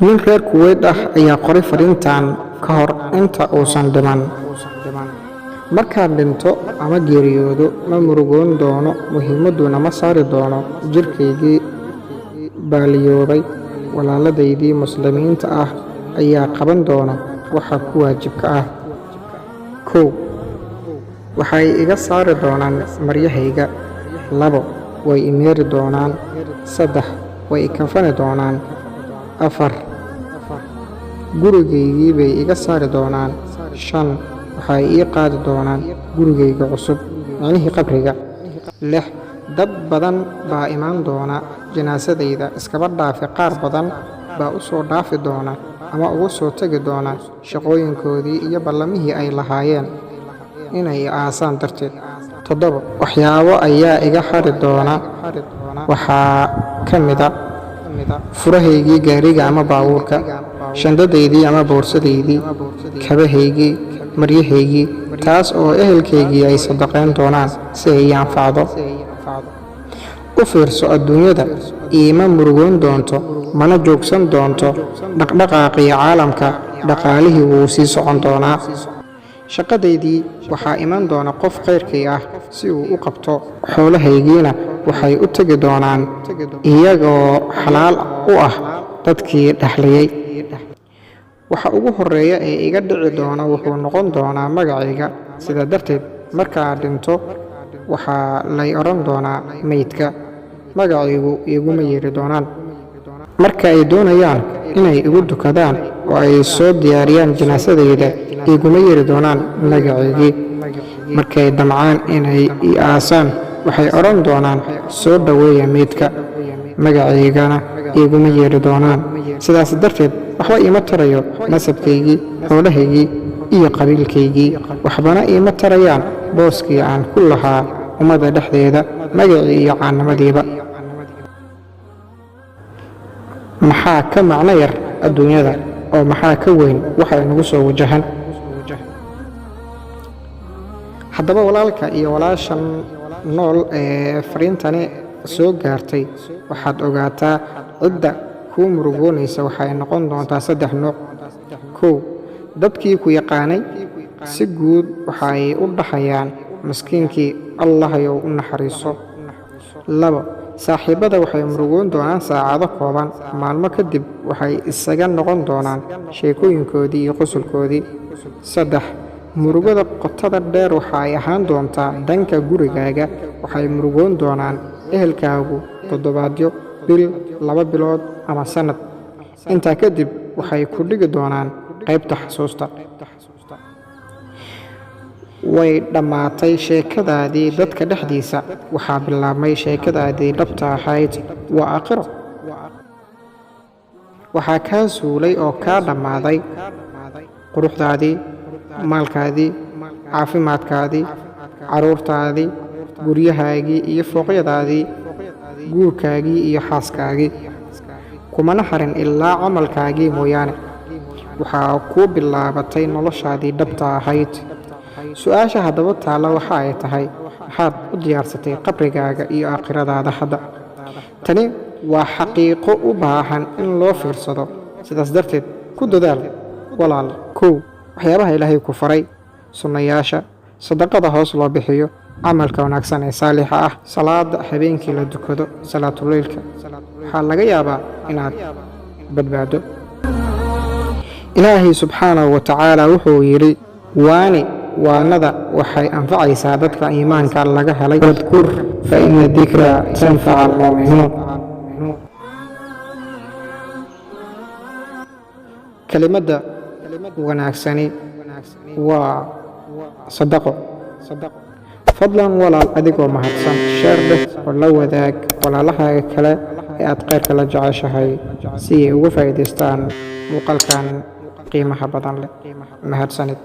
nin reer Kuwait ah ayaa qoray fariintan ka hor inta uusan dhiman. Markaan dhinto ama geeriyoodo ma murugoon doono, muhiimaduna ma saari doono jirkaygii baaliyoobay. Walaaladaydii muslimiinta ah ayaa qaban doona waxa ku waajibka ah. 1. Waxay iga saari doonaan maryahayga. 2. Way i meeri doonaan. 3. Way i kafani doonaan. 4. Gurigaygii bay iga saari doonaan. 5. Waxay ii qaadi doonaan gurigayga cusub, micnihii qabriga. 6. Dad badan baa imaan doona janaasadayda, iskaba dhaafi qaar badan baa u soo dhaafi doona ama ugu soo tegi doona shaqooyinkoodii iyo ballamihii ay lahaayeen inay i aasaan darteed. 7. Waxyaabo ayaa iga hari doona. Waxaa ka mid a furahaygii gaariga ama baabuurka, shandadaydii ama boorsadaydii, kabahaygii, maryahaygii, taas oo ehelkaygii ay sadaqayn doonaan si ay ii anfacdo. U fiirso, adduunyada iima murugoon doonto, mana joogsan doonto dhaqdhaqaaqii caalamka, dhaqaalihii wuu sii socon doonaa. Shaqadaydii waxaa iman doona qof khayrkay ah si uu u qabto. Xoolahaygiina waxay u tegi doonaan iyagoo xalaal u ah dadkii dhaxlayay. Waxa ugu horreeya ee iga dhici doona wuxuu noqon doonaa magacayga. Sidaa darteed, markaa dhinto waxaa lay odhan doonaa meydka, magacaygu iguma yeeri doonaan. Marka ay doonayaan inay igu dukadaan oo ay soo diyaariyaan janaasadayda, iguma yeeri doonaan magacaygii. Markay damcaan inay i aasaan, waxay odhan doonaan soo dhoweeya meydka, magacaygana iguma yeeri doonaan. Sidaas darteed, waxba iima tarayo nasabkaygii, xoolahaygii iyo qabiilkaygii. Waxbana iima tarayaan booskii aan ku lahaa ummadda dhexdeeda, magacii iyo caannimadiiba. Maxaa ka macno yar adduunyada, oo maxaa ka weyn waxa inagu soo wajahan? Haddaba walaalka iyo walaashan nool ee fariintani soo gaartay, waxaad ogaataa cidda kuu murugoonaysa waxay noqon doontaa 3 nooc. 1. Dadkii ku yaqaanay si guud waxay u dhahayaan miskiinkii, allahayow u naxariiso. 2. Saaxiibada waxay murugoon doonaan saacado kooban, maalmo kadib waxay isaga noqon doonaan sheekooyinkoodii iyo qosolkoodii. 3. Murugada qotada dheer waxay ahaan doontaa dhanka gurigaaga. Waxay murugoon doonaan ehelkaagu toddobaadyo, bil, 2 bilood ama sannad. Intaa kadib waxay ku dhigi doonaan qaybta xasuusta. Way dhammaatay sheekadaadii dadka dhexdiisa, waxaa bilaabmay sheekadaadii dhabta ahayd. Waa aakhiro. Waxaa kaa suulay oo kaa dhammaaday quruxdaadii, maalkaadii, caafimaadkaadii, carruurtaadii, guryahaagii iyo fooqyadaadii, guurkaagii iyo xaaskaagii. Kumana harin ilaa camalkaagii mooyaane. Waxaa kuu bilaabatay noloshaadii dhabta ahayd. Su'aasha haddaba taalla waxa ay tahay, maxaad u diyaarsatay qabrigaaga iyo aakhiradaada hadda? Tani waa xaqiiqo u baahan in loo fiirsado. Sidaas darteed, ku dadaal walaal. 1. Waxyaabaha Ilaahay ku faray, sunnayaasha, sadaqada hoos loo bixiyo, camalka wanaagsan ee saalixa ah, salaada habeenkii la dukado, salaatuleylka. Waxaa laga yaabaa inaad badbaado. Ilaahay subxaanahu wa tacaala wuxuu yidhi, waanada waxay anfacaysaa dadka iimaanka laga helay. Wadkur fa ina dikra tanfaca almu'miniin. Kelimadda wanaagsani waa sadaqo. Fadlan walaal, adigoo mahadsan, sheer dheh oo la wadaag walaalahaaga kale ee aad khayrka la jeceshahay si ay uga faa'iidaystaan muuqaalkan qiimaha badan leh. Mahadsanid.